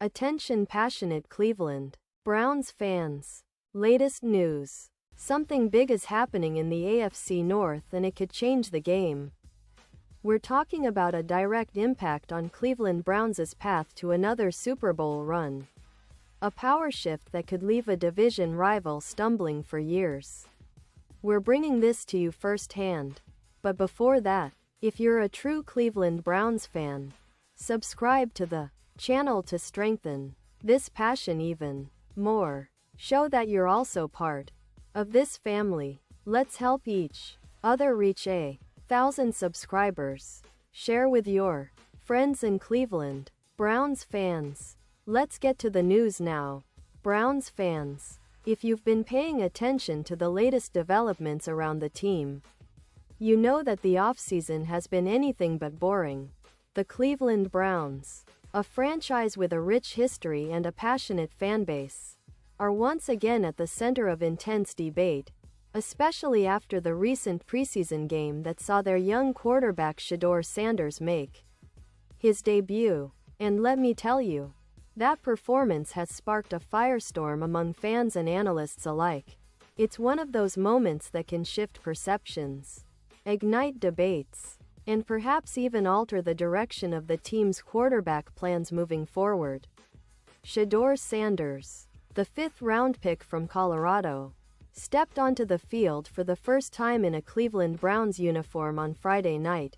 Attention passionate Cleveland Browns fans. Latest news. Something big is happening in the AFC North and it could change the game. We're talking about a direct impact on Cleveland Browns' path to another Super Bowl run. A power shift that could leave a division rival stumbling for years. We're bringing this to you firsthand. But before that, if you're a true Cleveland Browns fan, subscribe to the channel to strengthen this passion even more. Show that you're also part of this family. Let's help each other reach 1,000 subscribers. Share with your friends in Cleveland Browns fans. Let's get to the news now. Browns fans, if you've been paying attention to the latest developments around the team, you know that the offseason has been anything but boring. The Cleveland Browns, a franchise with a rich history and a passionate fanbase, are once again at the center of intense debate, especially after the recent preseason game that saw their young quarterback Shedeur Sanders make his debut. And let me tell you, that performance has sparked a firestorm among fans and analysts alike. It's one of those moments that can shift perceptions, ignite debates, and perhaps even alter the direction of the team's quarterback plans moving forward. Shedeur Sanders, the fifth-round pick from Colorado, stepped onto the field for the first time in a Cleveland Browns uniform on Friday night.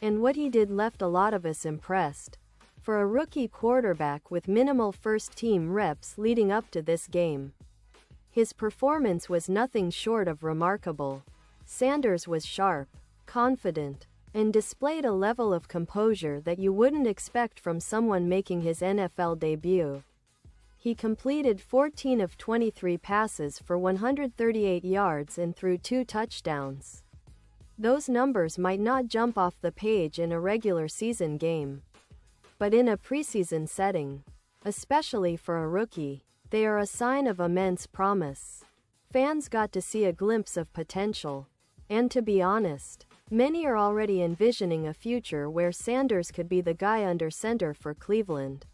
And what he did left a lot of us impressed. For a rookie quarterback with minimal first-team reps leading up to this game, his performance was nothing short of remarkable. Sanders was sharp, confident, and displayed a level of composure that you wouldn't expect from someone making his NFL debut. He completed 14 of 23 passes for 138 yards and threw 2 touchdowns. Those numbers might not jump off the page in a regular season game, but in a preseason setting, especially for a rookie, they are a sign of immense promise. Fans got to see a glimpse of potential, and to be honest, many are already envisioning a future where Sanders could be the guy under center for Cleveland.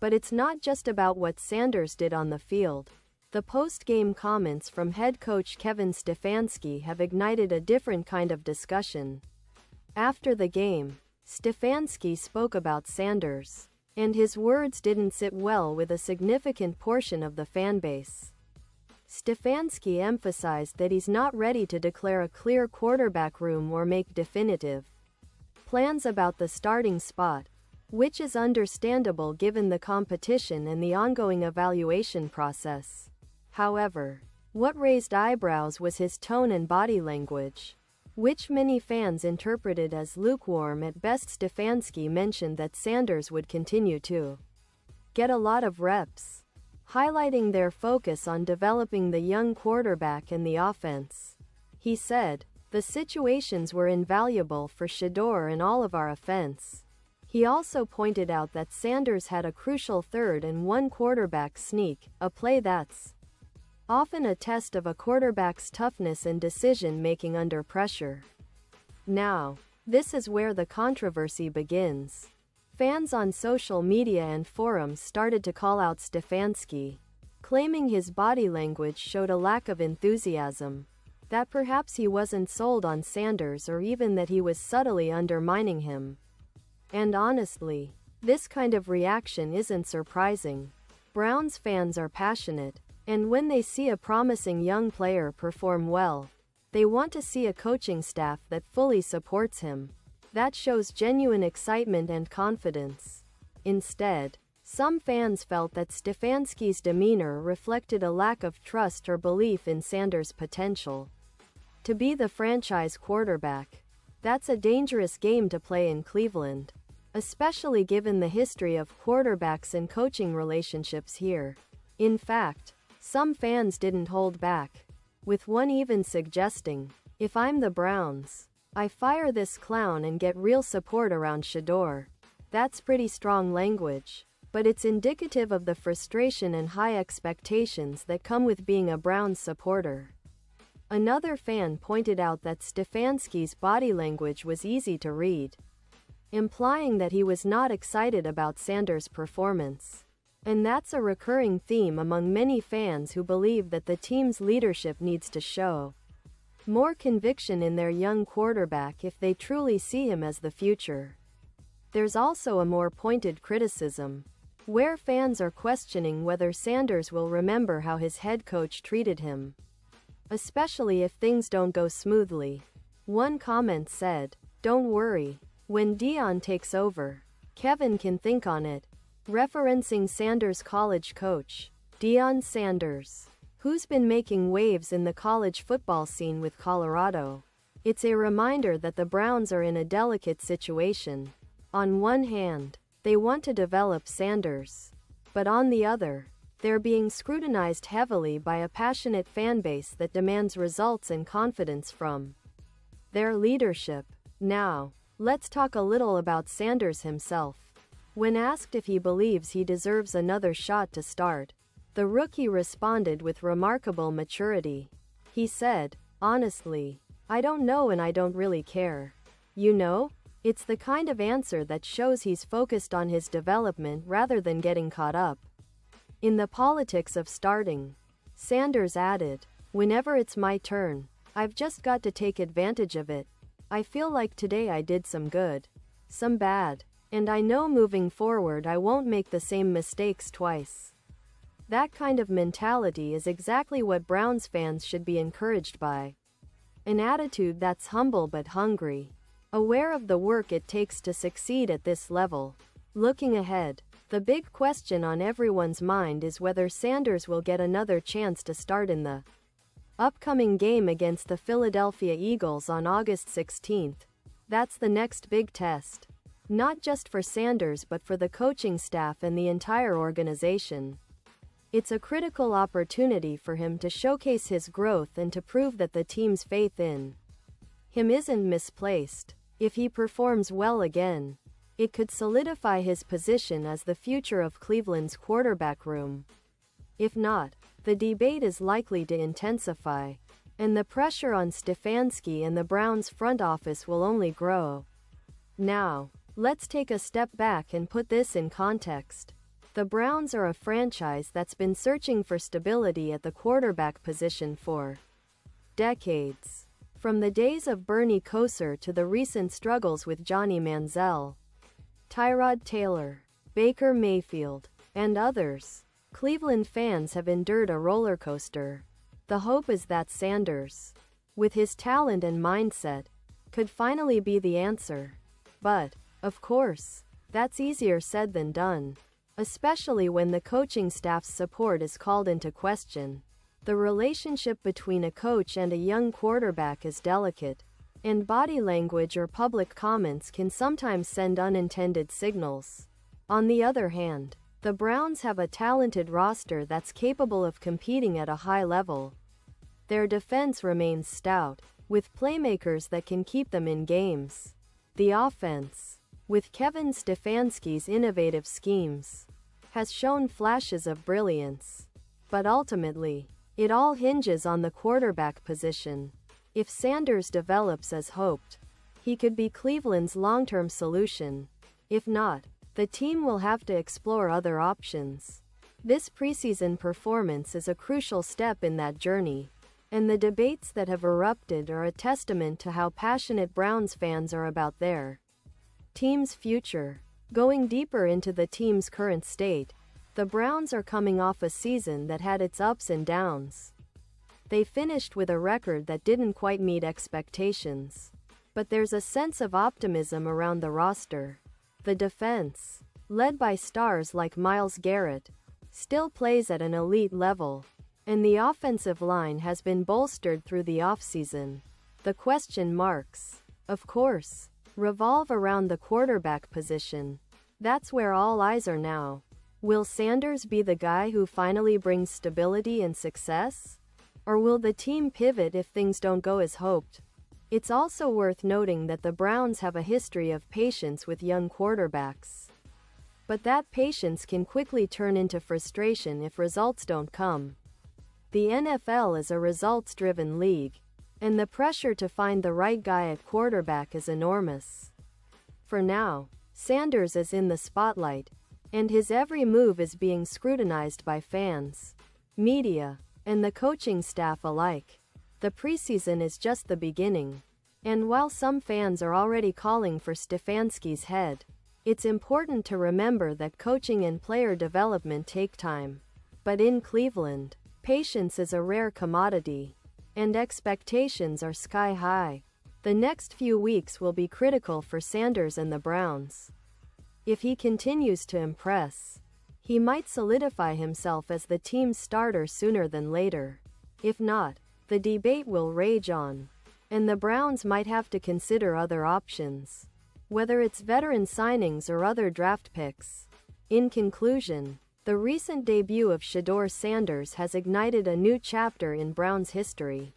But it's not just about what Sanders did on the field. The post-game comments from head coach Kevin Stefanski have ignited a different kind of discussion. After the game, Stefanski spoke about Sanders, and his words didn't sit well with a significant portion of the fanbase. Stefanski emphasized that he's not ready to declare a clear quarterback room or make definitive plans about the starting spot, which is understandable given the competition and the ongoing evaluation process. However, what raised eyebrows was his tone and body language, which many fans interpreted as lukewarm at best. Stefanski mentioned that Sanders would continue to get a lot of reps, highlighting their focus on developing the young quarterback and the offense. He said, "The situations were invaluable for Shedeur and all of our offense." He also pointed out that Sanders had a crucial 3rd and 1 quarterback sneak, a play that's often a test of a quarterback's toughness and decision-making under pressure. Now, this is where the controversy begins. Fans on social media and forums started to call out Stefanski, claiming his body language showed a lack of enthusiasm, that perhaps he wasn't sold on Sanders or even that he was subtly undermining him. And honestly, this kind of reaction isn't surprising. Browns fans are passionate, and when they see a promising young player perform well, they want to see a coaching staff that fully supports him, that shows genuine excitement and confidence. Instead, some fans felt that Stefanski's demeanor reflected a lack of trust or belief in Sanders' potential to be the franchise quarterback. That's a dangerous game to play in Cleveland, especially given the history of quarterbacks and coaching relationships here. In fact, some fans didn't hold back, with one even suggesting, "If I'm the Browns, I fire this clown and get real support around Shedeur." That's pretty strong language, but it's indicative of the frustration and high expectations that come with being a Browns supporter. Another fan pointed out that Stefanski's body language was easy to read. implying that he was not excited about Sanders' performance. And that's a recurring theme among many fans who believe that the team's leadership needs to show more conviction in their young quarterback if they truly see him as the future. There's also a more pointed criticism, where fans are questioning whether Sanders will remember how his head coach treated him, especially if things don't go smoothly. One comment said, "Don't worry. When Deion takes over, Kevin can think on it," referencing Sanders' college coach, Deion Sanders, who's been making waves in the college football scene with Colorado. It's a reminder that the Browns are in a delicate situation. On one hand, they want to develop Sanders, but on the other, they're being scrutinized heavily by a passionate fan base that demands results and confidence from their leadership. Now, let's talk a little about Sanders himself. When asked if he believes he deserves another shot to start, the rookie responded with remarkable maturity. He said, "Honestly, I don't know and I don't really care. You know?" It's the kind of answer that shows he's focused on his development rather than getting caught up in the politics of starting. Sanders added, "Whenever it's my turn, I've just got to take advantage of it. I feel like today I did some good, some bad, and I know moving forward I won't make the same mistakes twice." That kind of mentality is exactly what Browns fans should be encouraged by. An attitude that's humble but hungry, aware of the work it takes to succeed at this level. Looking ahead, the big question on everyone's mind is whether Sanders will get another chance to start in the upcoming game against the Philadelphia Eagles on August 16th. That's the next big test, not just for Sanders but for the coaching staff and the entire organization. It's a critical opportunity for him to showcase his growth and to prove that the team's faith in him isn't misplaced. If he performs well again, it could solidify his position as the future of Cleveland's quarterback room. If not, the debate is likely to intensify, and the pressure on Stefanski and the Browns front office will only grow. Now, let's take a step back and put this in context. The Browns are a franchise that's been searching for stability at the quarterback position for decades. From the days of Bernie Kosar to the recent struggles with Johnny Manziel, Tyrod Taylor, Baker Mayfield, and others, Cleveland fans have endured a roller coaster. The hope is that Sanders, with his talent and mindset, could finally be the answer. But, of course, that's easier said than done, especially when the coaching staff's support is called into question. The relationship between a coach and a young quarterback is delicate, and body language or public comments can sometimes send unintended signals. On the other hand, the Browns have a talented roster that's capable of competing at a high level. Their defense remains stout, with playmakers that can keep them in games. The offense, with Kevin Stefanski's innovative schemes, has shown flashes of brilliance. But ultimately, it all hinges on the quarterback position. If Sanders develops as hoped, he could be Cleveland's long-term solution. If not, the team will have to explore other options. This preseason performance is a crucial step in that journey, and the debates that have erupted are a testament to how passionate Browns fans are about their team's future. Going deeper into the team's current state, the Browns are coming off a season that had its ups and downs. They finished with a record that didn't quite meet expectations. But there's a sense of optimism around the roster. The defense, led by stars like Myles Garrett, still plays at an elite level, and the offensive line has been bolstered through the offseason. The question marks, of course, revolve around the quarterback position. That's where all eyes are now. Will Sanders be the guy who finally brings stability and success? Or will the team pivot if things don't go as hoped? It's also worth noting that the Browns have a history of patience with young quarterbacks. But that patience can quickly turn into frustration if results don't come. The NFL is a results-driven league, and the pressure to find the right guy at quarterback is enormous. For now, Sanders is in the spotlight, and his every move is being scrutinized by fans, media, and the coaching staff alike. The preseason is just the beginning, and while some fans are already calling for Stefanski's head, it's important to remember that coaching and player development take time. But in Cleveland, patience is a rare commodity, and expectations are sky high. The next few weeks will be critical for Sanders and the Browns. If he continues to impress, he might solidify himself as the team's starter sooner than later. If not, the debate will rage on, and the Browns might have to consider other options, whether it's veteran signings or other draft picks. In conclusion, the recent debut of Shedeur Sanders has ignited a new chapter in Browns history.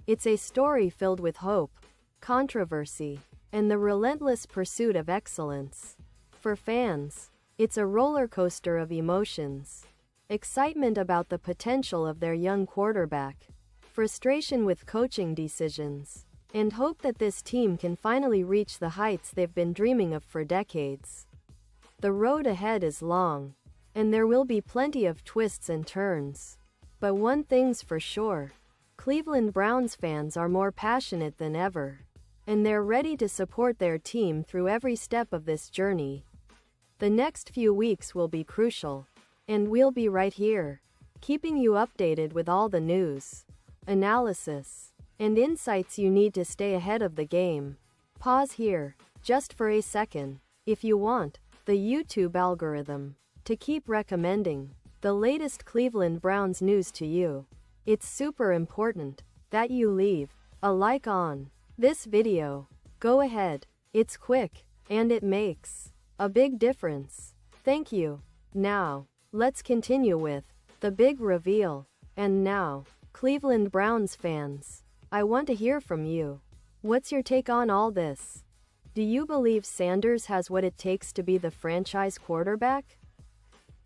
It's a story filled with hope, controversy, and the relentless pursuit of excellence. For fans, it's a roller coaster of emotions. Excitement about the potential of their young quarterback, frustration with coaching decisions, and hope that this team can finally reach the heights they've been dreaming of for decades. The road ahead is long, and there will be plenty of twists and turns. But one thing's for sure, Cleveland Browns fans are more passionate than ever, and they're ready to support their team through every step of this journey. The next few weeks will be crucial, and we'll be right here, keeping you updated with all the news, analysis, and insights you need to stay ahead of the game. Pause here, just for a second, if you want the YouTube algorithm to keep recommending the latest Cleveland Browns news to you. It's super important that you leave a like on this video. Go ahead, it's quick, and it makes a big difference. Thank you. Now, let's continue with the big reveal. And now, Cleveland Browns fans, I want to hear from you. What's your take on all this? Do you believe Sanders has what it takes to be the franchise quarterback?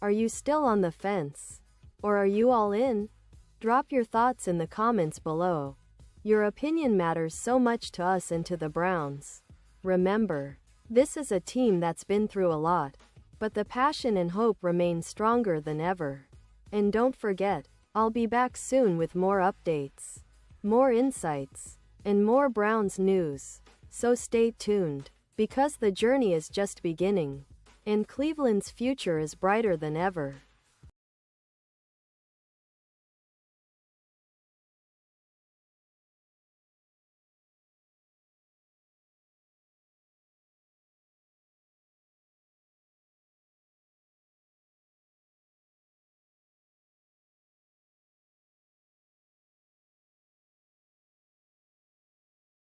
Are you still on the fence? Or are you all in? Drop your thoughts in the comments below. Your opinion matters so much to us and to the Browns. Remember, this is a team that's been through a lot, but the passion and hope remain stronger than ever. And don't forget, I'll be back soon with more updates, more insights, and more Browns news. So stay tuned, because the journey is just beginning, and Cleveland's future is brighter than ever.